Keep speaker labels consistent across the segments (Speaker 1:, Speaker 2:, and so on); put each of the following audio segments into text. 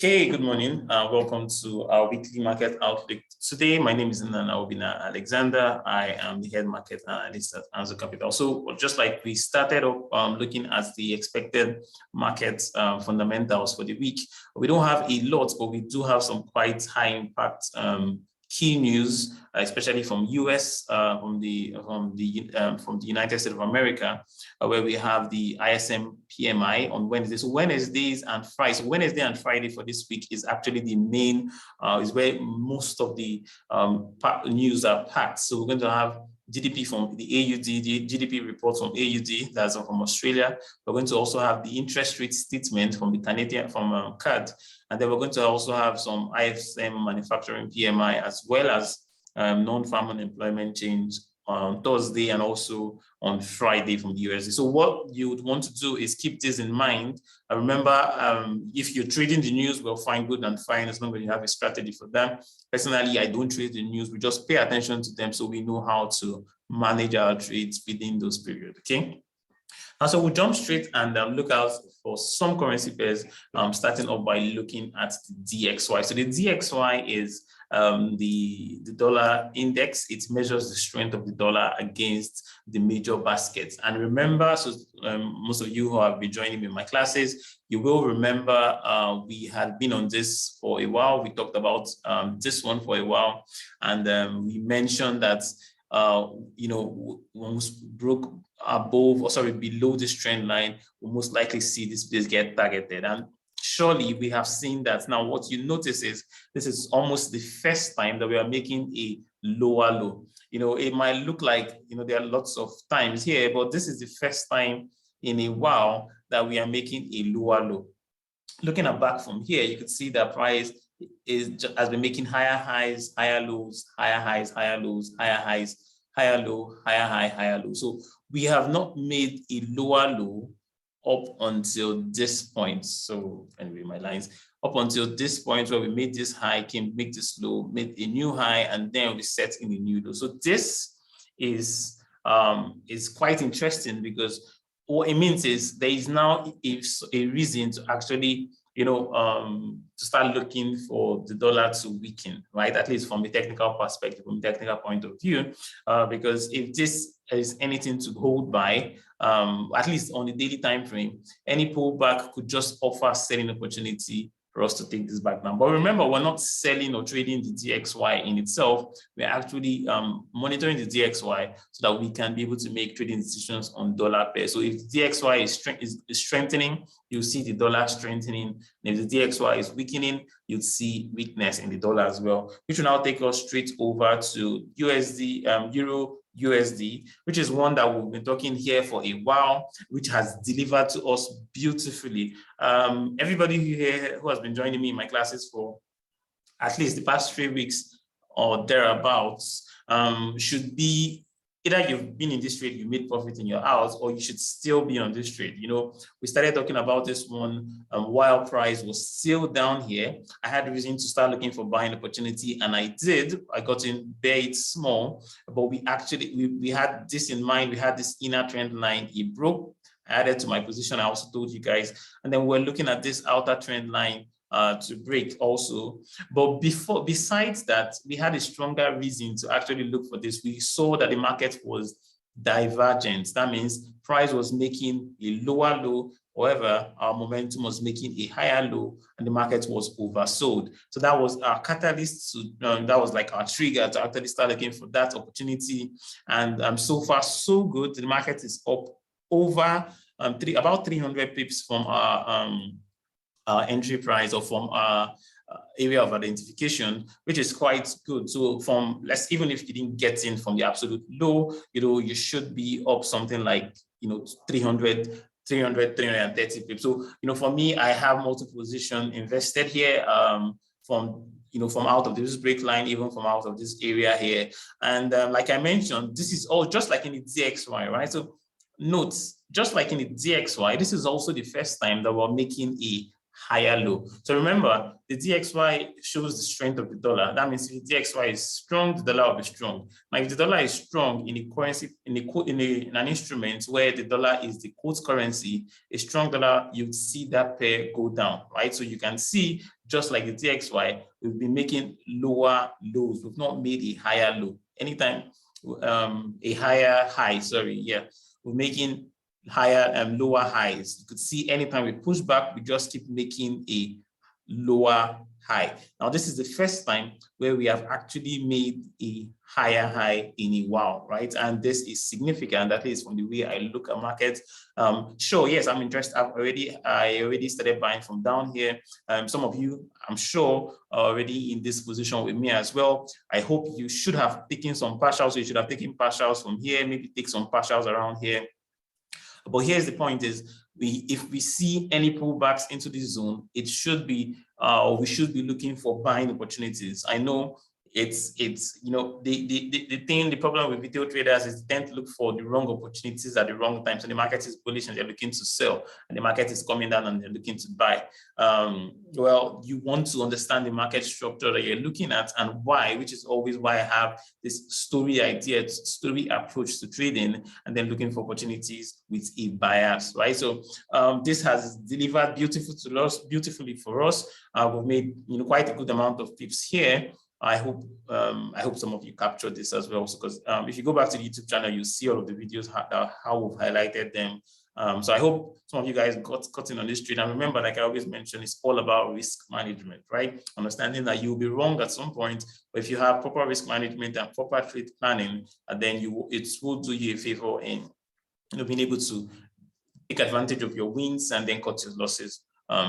Speaker 1: Hey, good morning. Welcome to our weekly market outlook. Today, my name is Obina Alexander. I am the head market analyst at Anzo Capital. So just like we started up looking at the expected market fundamentals for the week, we don't have a lot, but we do have some quite high impact key news, especially from US, from the United States of America, where we have the ISM PMI on Wednesday. So Wednesdays and Fridays. So Wednesday and Friday for this week is actually the main, is where most of the news are packed. So we're going to have GDP from the AUD, the GDP report from AUD, that's from Australia. We're going to also have the interest rate statement from the Canadian, from CAD. And then we're going to also have some ISM manufacturing PMI, as well as non-farm unemployment change on Thursday and also on Friday from the USD. So what you would want to do is keep this in mind. And remember, if you're trading the news, well, fine, good and fine, as long as you have a strategy for them. Personally, I don't trade the news. We just pay attention to them so we know how to manage our trades within those periods, okay? And so we'll jump straight and look out for some currency pairs, starting off by looking at the DXY. So the DXY is the dollar index. It measures the strength of the dollar against the major baskets. And remember, so most of you who have been joining me in my classes, you will remember we had been on this for a while. We talked about this one for a while, and we mentioned that you know, once broke above, or sorry, below this trend line, we'll most likely see this place get targeted. And surely we have seen that. Now, what you notice is this is almost the first time that we are making a lower low. You know, it might look like, you know, there are lots of times here, but this is the first time in a while that we are making a lower low. Looking at back from here, you can see that price has been making higher highs, higher lows, higher highs, higher lows, higher highs, higher low, higher high, higher low. So we have not made a lower low up until this point. So anyway, my lines, up until this point where we made this high, came, make this low, made a new high, and then we set in a new low. So this is quite interesting, because what it means is there is now a reason to actually, you know, to start looking for the dollar to weaken, right? At least from the technical perspective, from the technical point of view, because if this is anything to hold by, at least on the daily time frame, any pullback could just offer selling opportunity for us to take this back now. But remember, we're not selling or trading the DXY in itself. We're actually monitoring the DXY so that we can be able to make trading decisions on dollar pair. So if the DXY is strengthening, you'll see the dollar strengthening. And if the DXY is weakening, you'll see weakness in the dollar as well, which will now take us straight over to USD, Euro USD, which is one that we've been talking here for a while, which has delivered to us beautifully. Everybody here who has been joining me in my classes for at least the past 3 weeks or thereabouts should be either you've been in this trade, you made profit in your house, or you should still be on this trade. You know, we started talking about this one while price was still down here. I had reason to start looking for buying opportunity, and I did. I got in very small, but we actually, we had this in mind. We had this inner trend line. It broke. I added to my position. I also told you guys, and then we're looking at this outer trend line to break also. But besides that, we had a stronger reason to actually look for this. We saw that the market was divergent. That means price was making a lower low. However, our momentum was making a higher low, and the market was oversold. So that was our catalyst to, that was like our trigger to actually start looking for that opportunity. And so far, so good. The market is up over about 300 pips from our entry price, or from our area of identification, which is quite good. So from, even if you didn't get in from the absolute low, you know, you should be up something like, you know, 330 pips. So, you know, for me, I have multiple position invested here from, you know, from out of this break line, even from out of this area here. And like I mentioned, this is all just like in the DXY, right? So note, just like in the DXY, this is also the first time that we're making a higher low. So remember, the DXY shows the strength of the dollar. That means if the DXY is strong, the dollar will be strong. Now, if the dollar is strong in a currency, in an instrument where the dollar is the quote currency, a strong dollar, you'd see that pair go down, right? So you can see just like the TXY, we've been making lower lows. We've not made a higher low. Anytime a higher high, sorry, yeah, we're making higher and lower highs. You could see anytime we push back, we just keep making a lower high. Now, this is the first time where we have actually made a higher high in a while, right? And this is significant, at least from the way I look at markets. Sure, yes, I'm interested. I already started buying from down here. Some of you, I'm sure, are already in this position with me as well. I hope you should have taken some partials. So you should have taken partials from here, maybe take some partials around here. But here's the point is, if we see any pullbacks into this zone, it should be, we should be looking for buying opportunities. I know it's you know, the problem with retail traders is they tend to look for the wrong opportunities at the wrong time. So the market is bullish and they're looking to sell, and the market is coming down and they're looking to buy. Well, you want to understand the market structure that you're looking at and why, which is always why I have this story idea, story approach to trading, and then looking for opportunities with a bias, right? So this has delivered beautifully for us. We've made, you know, quite a good amount of pips here. I hope some of you captured this as well, because if you go back to the YouTube channel, you see all of the videos how we've highlighted them. So I hope some of you guys got caught in on this trade. And remember, like I always mention, it's all about risk management, right? Understanding that you'll be wrong at some point, but if you have proper risk management and proper trade planning, then it will do you a favor in, you know, being able to take advantage of your wins and then cut your losses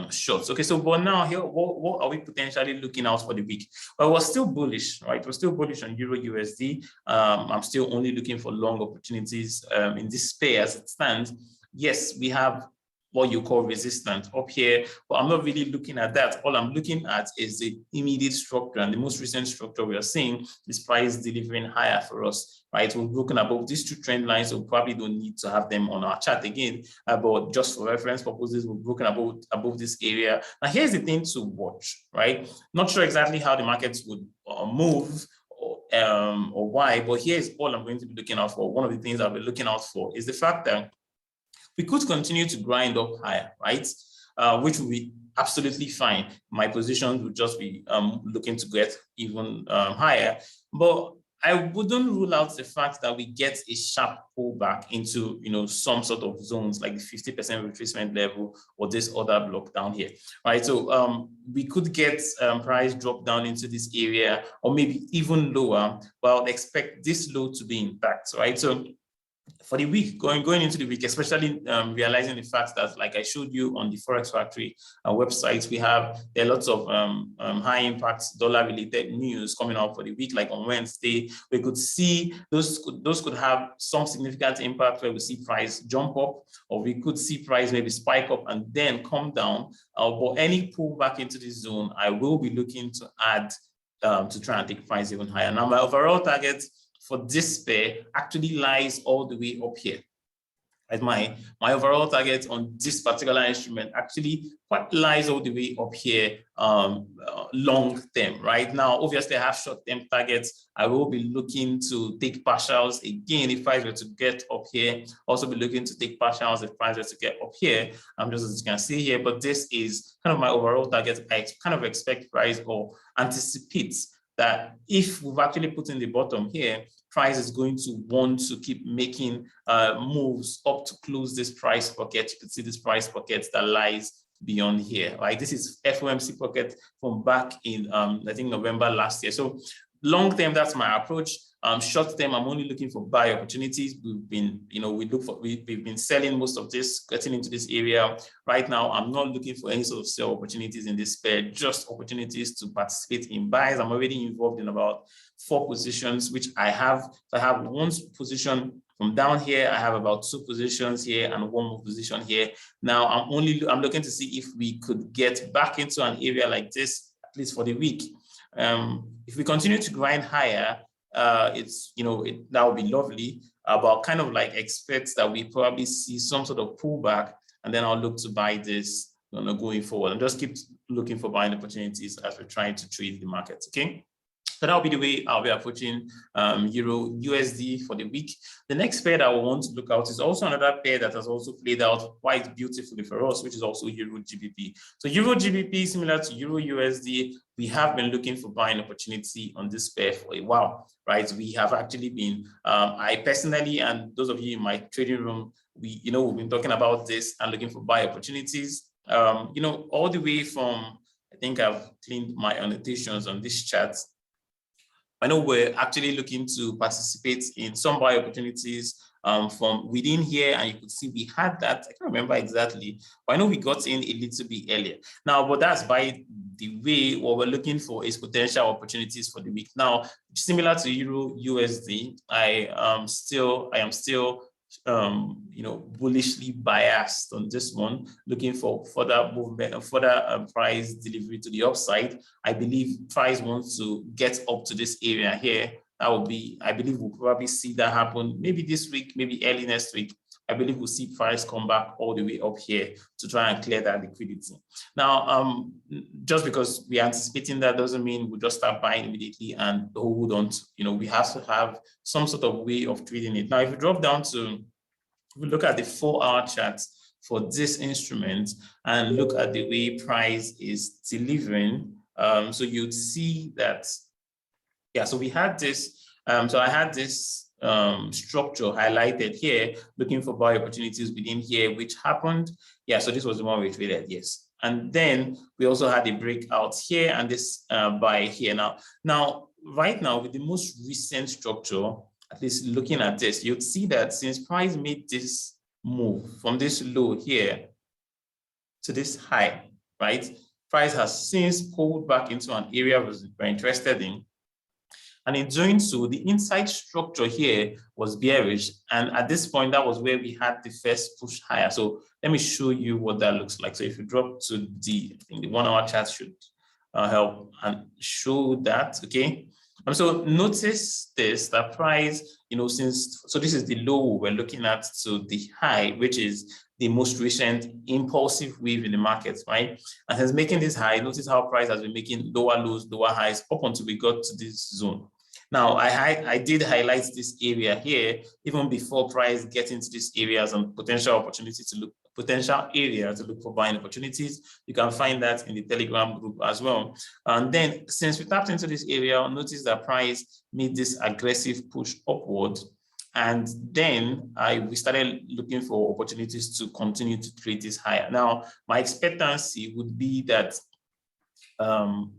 Speaker 1: short. Okay, so but now here, what are we potentially looking out for the week? Well, we're still bullish, right? We're still bullish on EURUSD. I'm still only looking for long opportunities in this pair as it stands. Yes, we have what you call resistance up here, but I'm not really looking at that. All I'm looking at is the immediate structure, and the most recent structure we are seeing is price delivering higher for us, right? We've broken above these two trend lines, so we probably don't need to have them on our chart again, but just for reference purposes, we've broken above this area. Now, here's the thing to watch, right? Not sure exactly how the markets would move or why, but here's all I'm going to be looking out for. One of the things I'll be looking out for is the fact that we could continue to grind up higher, right? Which will be absolutely fine. My positions would just be looking to get even higher. But I wouldn't rule out the fact that we get a sharp pullback into, you know, some sort of zones like the 50% retracement level or this other block down here, right? So we could get price drop down into this area or maybe even lower, but I would expect this low to be intact, right? So for the week, going into the week, especially realizing the fact that, like I showed you on the Forex Factory website, there are lots of high impact dollar related news coming out for the week. Like on Wednesday, we could see those could have some significant impact where we see price jump up, or we could see price maybe spike up and then come down. But any pullback into this zone, I will be looking to add to try and take price even higher. Now, my overall target for this pair actually lies all the way up here. Right? My overall target on this particular instrument actually quite lies all the way up here, long term. Right now, obviously, I have short term targets. I will be looking to take partials again if price were to get up here. Also, be looking to take partials if price were to get up here. Just as you can see here, but this is kind of my overall target. I kind of expect price or anticipate that if we've actually put in the bottom here, price is going to want to keep making moves up to close this price pocket. You can see this price pocket that lies beyond here, right? This is FOMC pocket from back in, I think, November last year. So long term, that's my approach. Short term, I'm only looking for buy opportunities. We've been selling most of this, getting into this area. Right now, I'm not looking for any sort of sell opportunities in this pair, just opportunities to participate in buys. I'm already involved in about 4 positions, which I have. So I have 1 position from down here. I have about 2 positions here and 1 more position here. Now I'm looking to see if we could get back into an area like this, at least for the week. If we continue to grind higher, that would be lovely, but kind of like expect that we probably see some sort of pullback, and then I'll look to buy this going forward, and just keep looking for buying opportunities as we're trying to trade the market. Okay. So that'll be the way I'll be approaching Euro USD for the week. The next pair that I want to look out is also another pair that has also played out quite beautifully for us, which is also EURGBP. So EURGBP, similar to Euro USD, we have been looking for buying opportunity on this pair for a while, right? We have actually been, I personally, and those of you in my trading room, we've been talking about this and looking for buy opportunities, all the way from, I think I've cleaned my annotations on this chart. I know we're actually looking to participate in some buy opportunities from within here, and you could see we had that. I can't remember exactly, but I know we got in a little bit earlier. Now, but that's by the way, what we're looking for is potential opportunities for the week. Now, similar to Euro USD, I am still bullishly biased on this one, looking for further movement and further price delivery to the upside. I believe price wants to get up to this area here. That will be, I believe we'll probably see that happen maybe this week, maybe early next week. I believe we'll see price come back all the way up here to try and clear that liquidity. Now, just because we're anticipating that doesn't mean we'll just start buying immediately and hold on to, we have to have some sort of way of trading it. Now, if we drop down to, we look at the 4-hour chart for this instrument and look at the way price is delivering, so you'd see that, yeah, so we had this, so I had this structure highlighted here, looking for buy opportunities within here, which happened. Yeah, so this was the one we traded, yes. And then we also had a breakout here and this buy here. Now, right now, with the most recent structure, at least looking at this, you'd see that since price made this move from this low here to this high, right? Price has since pulled back into an area we're interested in. And in doing so, the inside structure here was bearish. And at this point, that was where we had the first push higher. So let me show you what that looks like. So if you drop to I think the 1-hour chart should help and show that, okay? So notice this, that price, so this is the low we're looking at to the high, which is the most recent impulsive wave in the market, right? And since making this high, notice how price has been making lower lows, lower highs up until we got to this zone. Now, I did highlight this area here, even before price gets into these areas and potential area to look for buying opportunities. You can find that in the Telegram group as well. And then since we tapped into this area, notice that price made this aggressive push upward. And then we started looking for opportunities to continue to trade this higher. Now, my expectancy would be that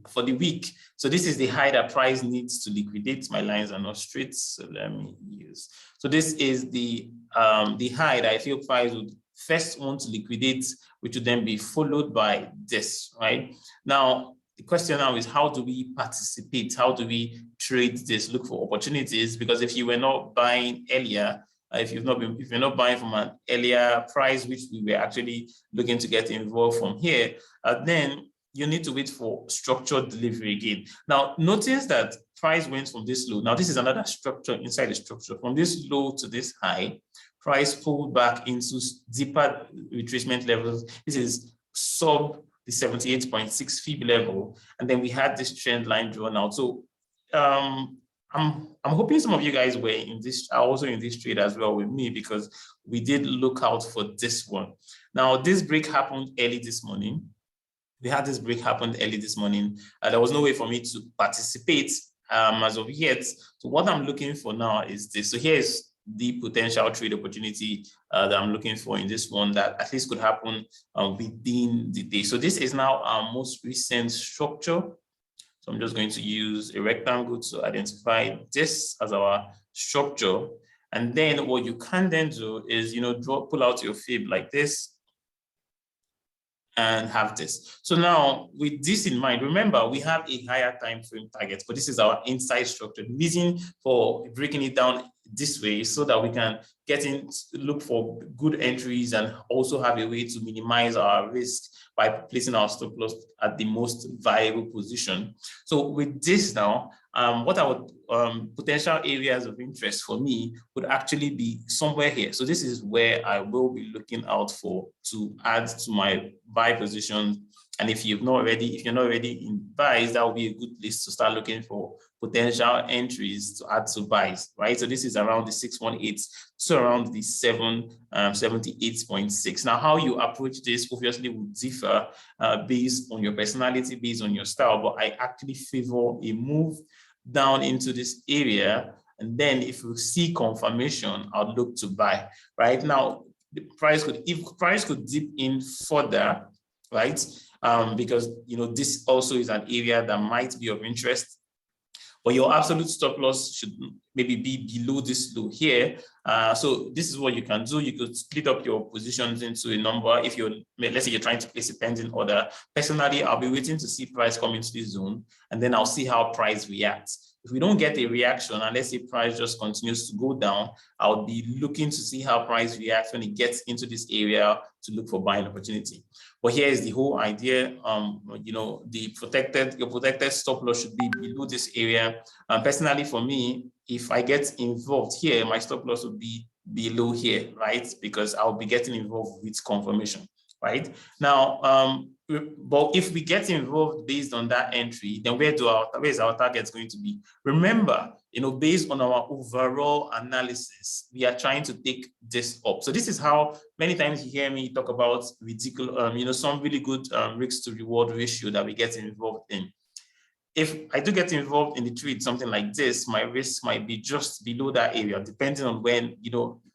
Speaker 1: for the week, so this is the high that price needs to liquidate. My lines are not straight, so let me use. So this is the high that I feel price would first want to liquidate, which would then be followed by this, right? Now, the question now is, how do we participate? How do we trade this, look for opportunities? Because if you were not buying earlier, if you're not buying from an earlier price, which we were actually looking to get involved from here, then you need to wait for structured delivery again. Now, notice that price went from this low. Now, this is another structure inside the structure. From this low to this high, price pulled back into deeper retracement levels. This is sub the 78.6 fib level. And then we had this trend line drawn out. So I'm hoping some of you guys were also in this trade as well with me, because we did look out for this one. Now, this break happened early this morning. We had this break happened early this morning. There was no way for me to participate as of yet. So what I'm looking for now is this. So here's the potential trade opportunity that I'm looking for in this one that at least could happen within the day. So this is now our most recent structure. So I'm just going to use a rectangle to identify this as our structure. And then what you can then do is, pull out your fib like this and have this. So now with this in mind, remember we have a higher time frame target, but this is our inside structure. The reason for breaking it down this way is so that we can look for good entries and also have a way to minimize our risk by placing our stop loss at the most viable position. So with this now, what I would potential areas of interest for me would actually be somewhere here. So this is where I will be looking out for to add to my buy positions. And if you're not already in buys, that will be a good place to start looking for potential entries to add to buys, right? So this is around the 618 to around the 78.6. Now, how you approach this obviously will differ based on your personality, based on your style, but I actually favor a move down into this area. And then if you see confirmation, I'll look to buy. Right now, the price could, if price could dip in further, right? Because this also is an area that might be of interest. But your absolute stop loss should maybe be below this low here. So this is what you can do. You could split up your positions into a number. If you're, let's say you're trying to place a pending order. Personally, I'll be waiting to see price come into this zone, and then I'll see how price reacts. If we don't get a reaction, and let's say price just continues to go down, I'll be looking to see how price reacts when it gets into this area to look for buying opportunity. But here is the whole idea. Your protected stop loss should be below this area. Personally, for me, if I get involved here, my stop loss would be below here, right? Because I'll be getting involved with confirmation, right? Now, but if we get involved based on that entry, then where is our target going to be? Remember, based on our overall analysis, we are trying to take this up. So this is how many times you hear me talk about ridiculous, some really good risk to reward ratio that we get involved in. If I do get involved in the trade, something like this, my risk might be just below that area, depending on when,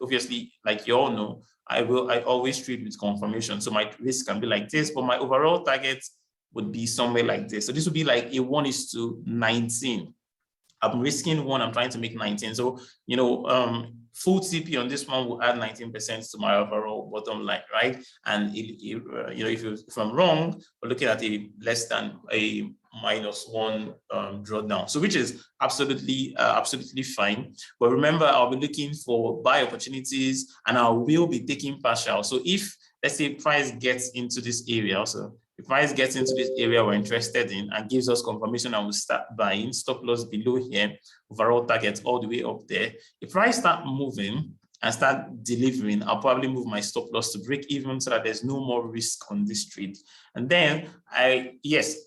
Speaker 1: obviously, like you all know, I always trade with confirmation. So my risk can be like this, but my overall target would be somewhere like this. So this would be like a 1:19. I'm risking 1, I'm trying to make 19. So, full TP on this one will add 19% to my overall bottom line, right? And if I'm wrong, we're looking at a less than a -1 drawdown. So which is absolutely fine. But remember, I'll be looking for buy opportunities, and I will be taking partial. So if, let's say, price gets into this area also, if price gets into this area we're interested in and gives us confirmation and we start buying, stop loss below here, overall target all the way up there. If price start moving and start delivering, I'll probably move my stop loss to break even so that there's no more risk on this trade. And then I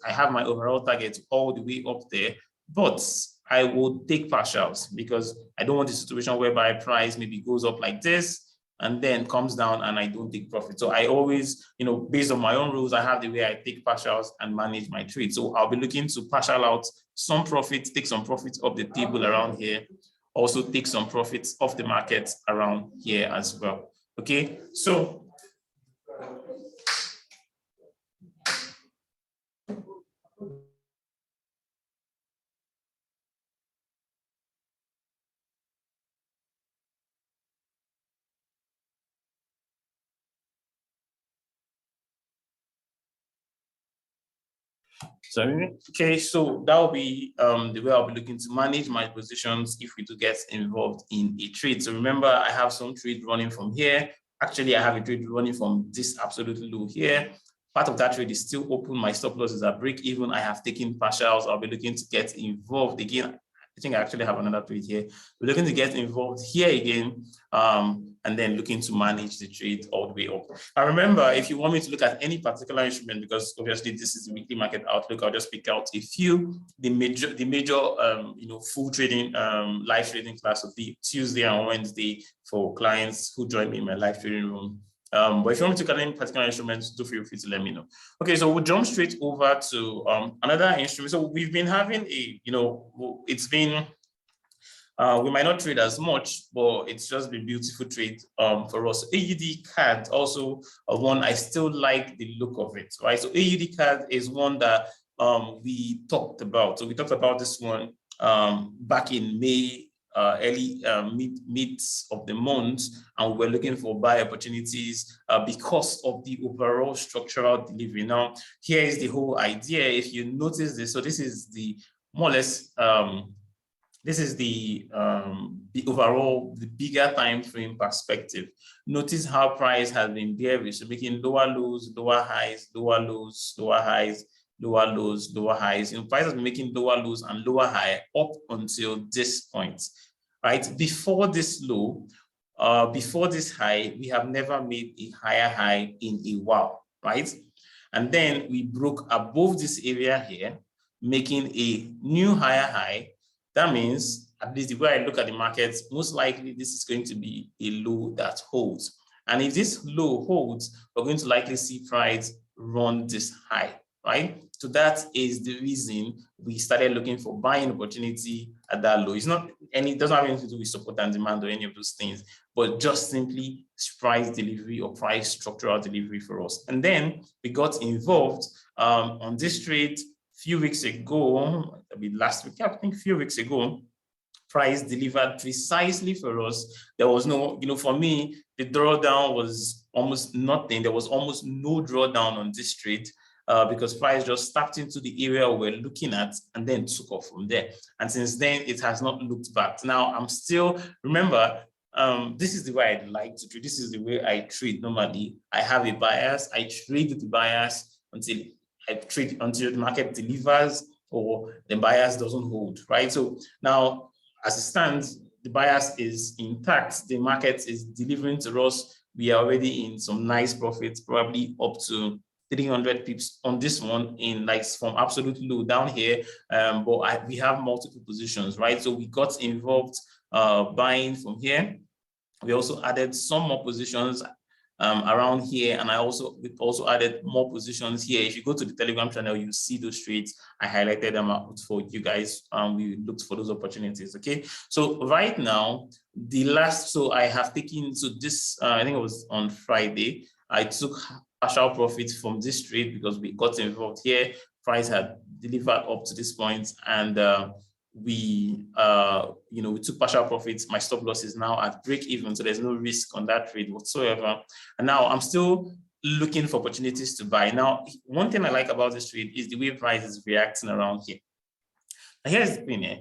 Speaker 1: have my overall target all the way up there, but I will take partials because I don't want a situation whereby price maybe goes up like this and then comes down and I don't take profit. So I always, based on my own rules, I have the way I take partials and manage my trade. So I'll be looking to partial out some profits, take some profits off the table around here, also take some profits off the market around here as well. Okay, so okay, so that will be the way I'll be looking to manage my positions if we do get involved in a trade. So remember, I have some trade running from here. Actually, I have a trade running from this absolute low here. Part of that trade is still open. My stop loss is at break even. I have taken partials. I'll be looking to get involved again. I think I actually have another trade here. We're looking to get involved here again, and then looking to manage the trade all the way up. Now remember, if you want me to look at any particular instrument, because obviously this is the weekly market outlook, I'll just pick out a few. The major full trading, live trading class will be Tuesday and Wednesday for clients who join me in my live trading room. But if you want me to look at any particular instruments, do feel free to let me know. Okay, so we'll jump straight over to another instrument. So we've been having it's been, we might not trade as much, but it's just been beautiful trade for us. AUDCAD, also one I still like the look of it, right? So AUDCAD is one that we talked about. So we talked about this one back in May, early mid of the month, and we were looking for buy opportunities because of the overall structural delivery. Now, here is the whole idea. If you notice this, so this is the more or less this is the overall, the bigger time frame perspective. Notice how price has been bearish, so making lower lows, lower highs, lower lows, lower highs, lower lows, lower highs. Price has been making lower lows and lower high up until this point, right? Before this low, before this high, we have never made a higher high in a while, right? And then we broke above this area here, making a new higher high. That means, at least the way I look at the markets, most likely this is going to be a low that holds. And if this low holds, we're going to likely see price run this high, right? So that is the reason we started looking for buying opportunity at that low. It's not any, it doesn't have anything to do with support and demand or any of those things, but just simply price delivery or price structural delivery for us. And then we got involved on this trade a few weeks ago, last week, I think a few weeks ago. Price delivered precisely for us. There was no, for me, the drawdown was almost nothing. There was almost no drawdown on this trade because price just stepped into the area we're looking at and then took off from there. And since then, it has not looked back. Now, I'm still, remember, this is the way I like to trade. This is the way I trade normally. I have a bias. I trade with the bias until the market delivers or the bias doesn't hold, right? So now, as it stands, the bias is intact. The market is delivering to us. We are already in some nice profits, probably up to 300 pips on this one in like from absolute low down here. But we have multiple positions, right? So we got involved buying from here. We also added some more positions around here, and we also added more positions here. If you go to the Telegram channel, you see those trades. I highlighted them out for you guys. We looked for those opportunities. Okay, so right now so I have taken, so this I think it was on Friday, I took partial profits from this trade because we got involved here. Price had delivered up to this point, and we took partial profits. My stop loss is now at break even, so there's no risk on that trade whatsoever. And now I'm still looking for opportunities to buy. Now, one thing I like about this trade is the way price is reacting around here. Now, here's the thing here.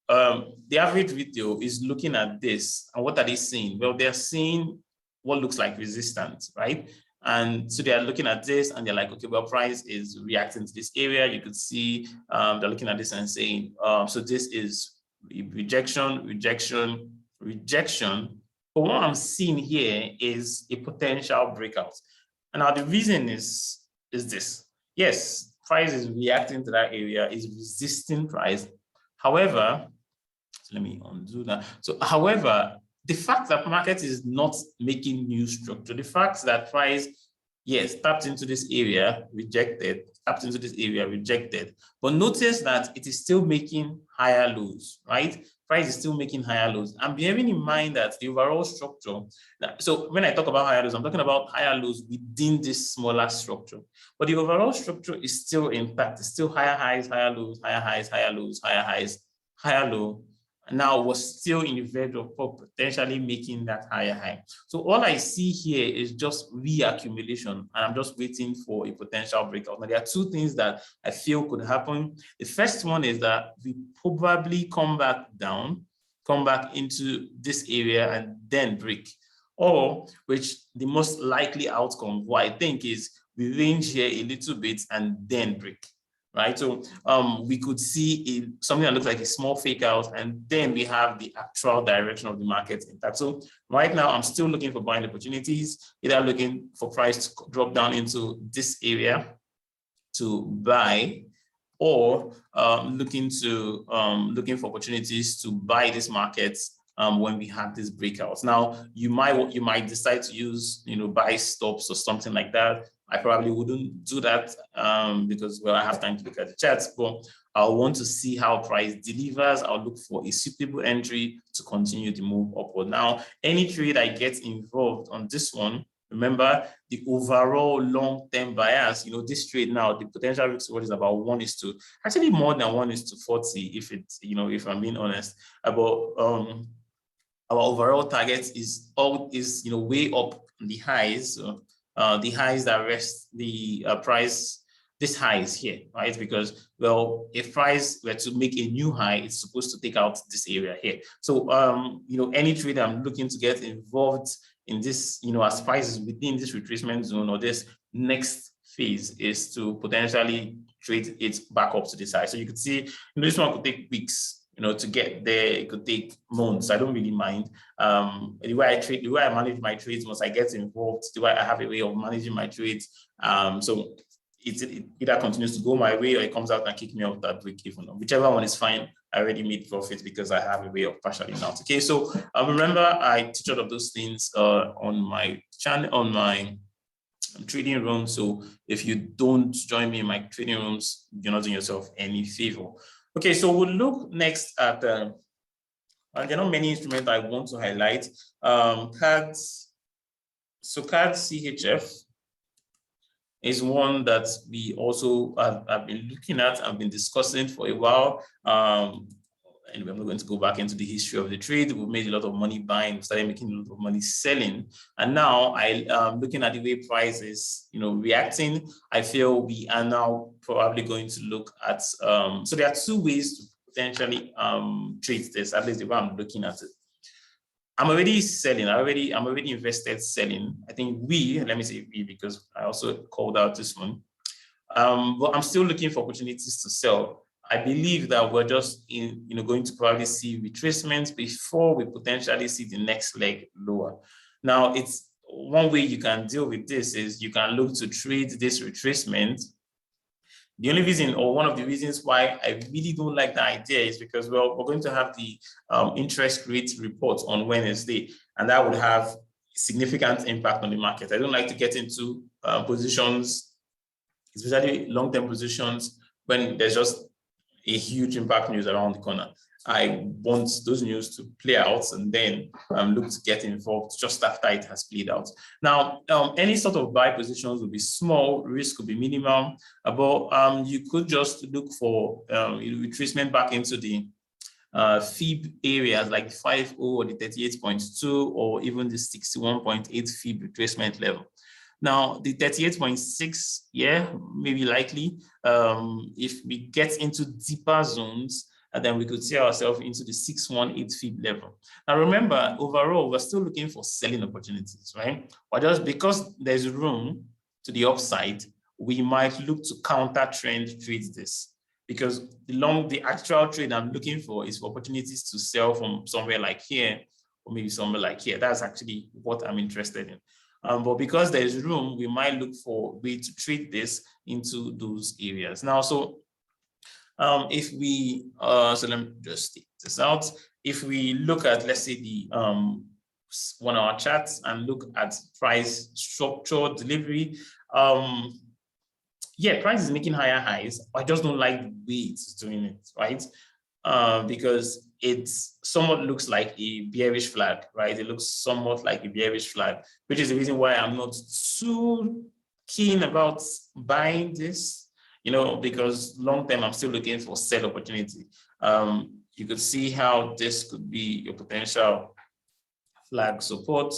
Speaker 1: The average retail is looking at this, and what are they seeing? Well, they're seeing what looks like resistance, right? And so they are looking at this and they're like, okay, well, price is reacting to this area. You could see they're looking at this and saying, so this is rejection, rejection, rejection. But what I'm seeing here is a potential breakout. And now the reason is this. Yes, price is reacting to that area, is resisting price. However, so let me undo that. So however, the fact that market is not making new structure, the fact that price, yes, tapped into this area, rejected, tapped into this area, rejected. But notice that it is still making higher lows, right? Price is still making higher lows. And bearing in mind that the overall structure, so when I talk about higher lows, I'm talking about higher lows within this smaller structure. But the overall structure is still intact. It's still higher highs, higher lows, higher highs, higher lows, higher highs, higher low. Now was still in the verge of potentially making that higher high. So all I see here is just reaccumulation, and I'm just waiting for a potential breakout. Now there are two things that I feel could happen. The first one is that we probably come back down, come back into this area and then break. Or, which the most likely outcome, what I think is we range here a little bit and then break. Right, so we could see something that looks like a small fake out, and then we have the actual direction of the market intact. So right now, I'm still looking for buying opportunities, either looking for price to drop down into this area to buy, or looking for opportunities to buy this market when we have these breakouts. Now, you might decide to use buy stops or something like that. I probably wouldn't do that because, well, I have time to look at the charts, but I'll want to see how price delivers. I'll look for a suitable entry to continue the move upward. Now, any trade I get involved on this one, remember the overall long-term bias, this trade now, the potential risk reward is about 1:, actually more than 1:40, if it's, if I'm being honest, about our overall target is way up on the highs. So, the highs that rest the price, this high is here, right? Because, well, if price were to make a new high, it's supposed to take out this area here. So, any trade I'm looking to get involved in this, as price is within this retracement zone or this next phase is to potentially trade it back up to the side. So you could see, this one could take weeks, to get there. It could take months. I don't really mind. The way I manage my trades, once I get involved, the way I have a way of managing my trades. So it either continues to go my way or it comes out and kick me off that break even. Whichever one is fine. I already made profit because I have a way of partially out. Okay, so remember, I teach all of those things on my channel, on my trading room. So if you don't join me in my trading rooms, you're not doing yourself any favor. Okay, so we'll look next at there are not many instruments I want to highlight. Cards. So cards CHF is one that we also have been looking at and been discussing for a while. And we're not going to go back into the history of the trade. We've made a lot of money buying, we started making a lot of money selling. And now looking at the way price is, reacting, I feel we are now probably going to look at, so there are two ways to potentially trade this, at least the way I'm looking at it. I'm already selling, I'm already invested selling. I think let me say we, because I also called out this one. But I'm still looking for opportunities to sell. I believe that we're just going to probably see retracements before we potentially see the next leg lower. Now, it's one way you can deal with this is you can look to trade this retracement. The only reason, or one of the reasons why I really don't like the idea is because, well, we're going to have the interest rate report on Wednesday, and that would have significant impact on the market. I don't like to get into positions, especially long-term positions, when there's just a huge impact news around the corner. I want those news to play out and then look to get involved just after it has played out. Now, any sort of buy positions will be small, risk will be minimum, but you could just look for retracement back into the FIB areas like the 50 or the 38.2 or even the 61.8 FIB retracement level. Now, the 38.6, yeah, maybe likely. If we get into deeper zones, and then we could see ourselves into the 618 FIB level. Now, remember, overall, we're still looking for selling opportunities, right? Or just because there's room to the upside, we might look to counter trend trade this. Because the actual trade I'm looking for is for opportunities to sell from somewhere like here, or maybe somewhere like here. That's actually what I'm interested in. But because there's room, we might look for a way to trade this into those areas. Now, so if we, so let me just take this out. If we look at, let's say, the 1 hour charts and look at price structure delivery, yeah, price is making higher highs. I just don't like the way it's doing it, right? Because it somewhat looks like a bearish flag, right? It looks somewhat like a bearish flag, which is the reason why I'm not too keen about buying this, because long term, I'm still looking for sell opportunity. You could see how this could be your potential flag support,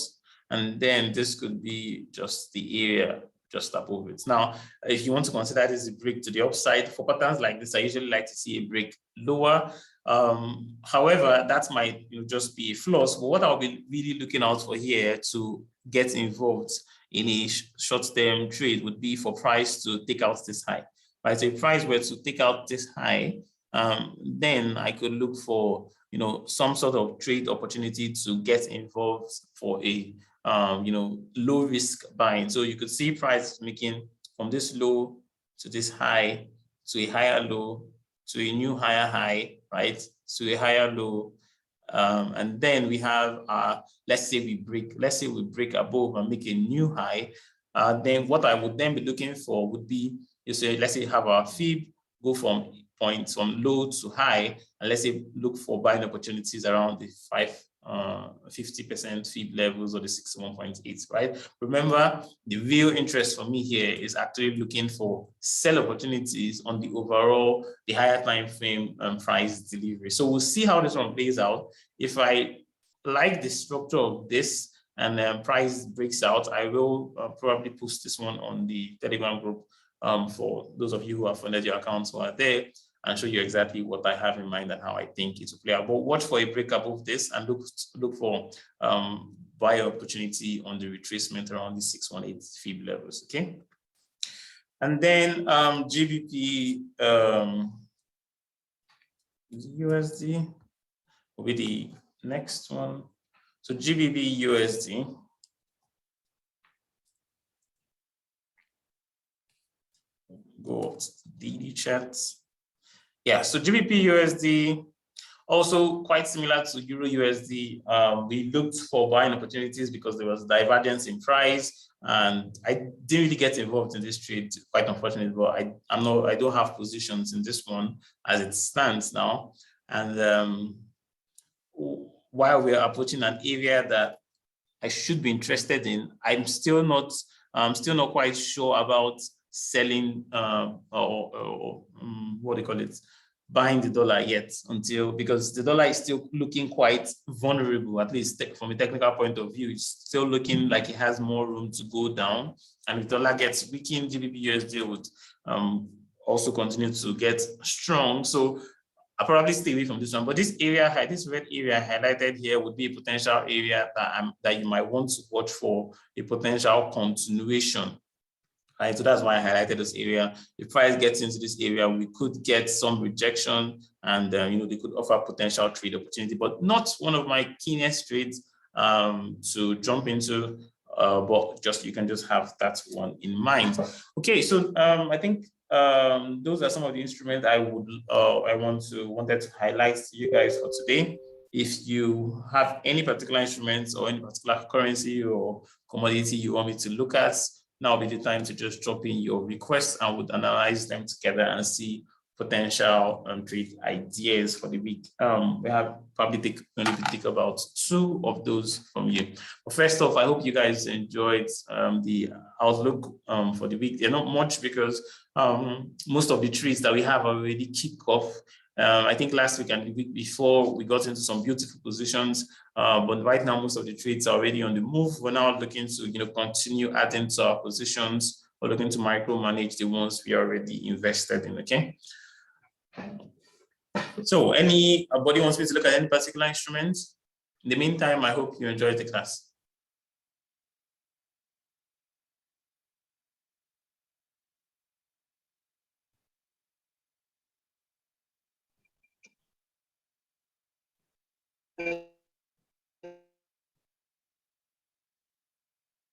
Speaker 1: and then this could be just the area just above it. Now, if you want to consider this a break to the upside, for patterns like this, I usually like to see a break lower. However, that might just be a flaws. But what I'll be really looking out for here to get involved in a short-term trade would be for price to take out this high. Right? So if price were to take out this high, then I could look for some sort of trade opportunity to get involved for a low risk buying. So you could see price making from this low to this high to a higher low to a new higher high, right? To a higher low. And then we have let's say we break above and make a new high. Then what I would then be looking for would be, let's say have our FIB go from points from low to high, and let's say look for buying opportunities around the 50% FIB levels or the 61.8, right? Remember, the real interest for me here is actually looking for sell opportunities on the overall, the higher time frame price delivery. So we'll see how this one plays out. If I like the structure of this and price breaks out, I will probably post this one on the Telegram group for those of you who have funded your accounts who are there, and show you exactly what I have in mind and how I think it will play out. But watch for a break above this and look for buy opportunity on the retracement around the 618 FIB levels, okay? And then GBP USD will be the next one. So GBP USD. Go to the charts. Yeah, so GBP USD also quite similar to Euro USD. We looked for buying opportunities because there was divergence in price, and I didn't really get involved in this trade, quite unfortunate, but I don't have positions in this one as it stands now. And while we're approaching an area that I should be interested in, I'm still not quite sure about selling what do you call it, buying the dollar yet, because the dollar is still looking quite vulnerable, at least from a technical point of view. It's still looking like it has more room to go down. And if the dollar gets weakened, GBP USD would also continue to get strong. So I'll probably stay away from this one, but this area, this red area highlighted here, would be a potential area that you might want to watch for a potential continuation. Right, so that's why I highlighted this area. If price gets into this area, we could get some rejection, and they could offer potential trade opportunity, but not one of my keenest trades to jump into. But you can just have that one in mind. Okay, so I think those are some of the instruments I wanted to highlight to you guys for today. If you have any particular instruments or any particular currency or commodity you want me to look at, now will be the time to just drop in your requests, and we'll analyze them together and see potential trade ideas for the week. We have probably going to take about 2 of those from you. But first off, I hope you guys enjoyed the outlook for the week. They're not much because most of the trades that we have already kicked off. I think last week and the week before, we got into some beautiful positions, but right now most of the trades are already on the move. We're now looking to continue adding to our positions. We're looking to micromanage the ones we already invested in. Okay. So anybody wants me to look at any particular instrument? In the meantime, I hope you enjoyed the class.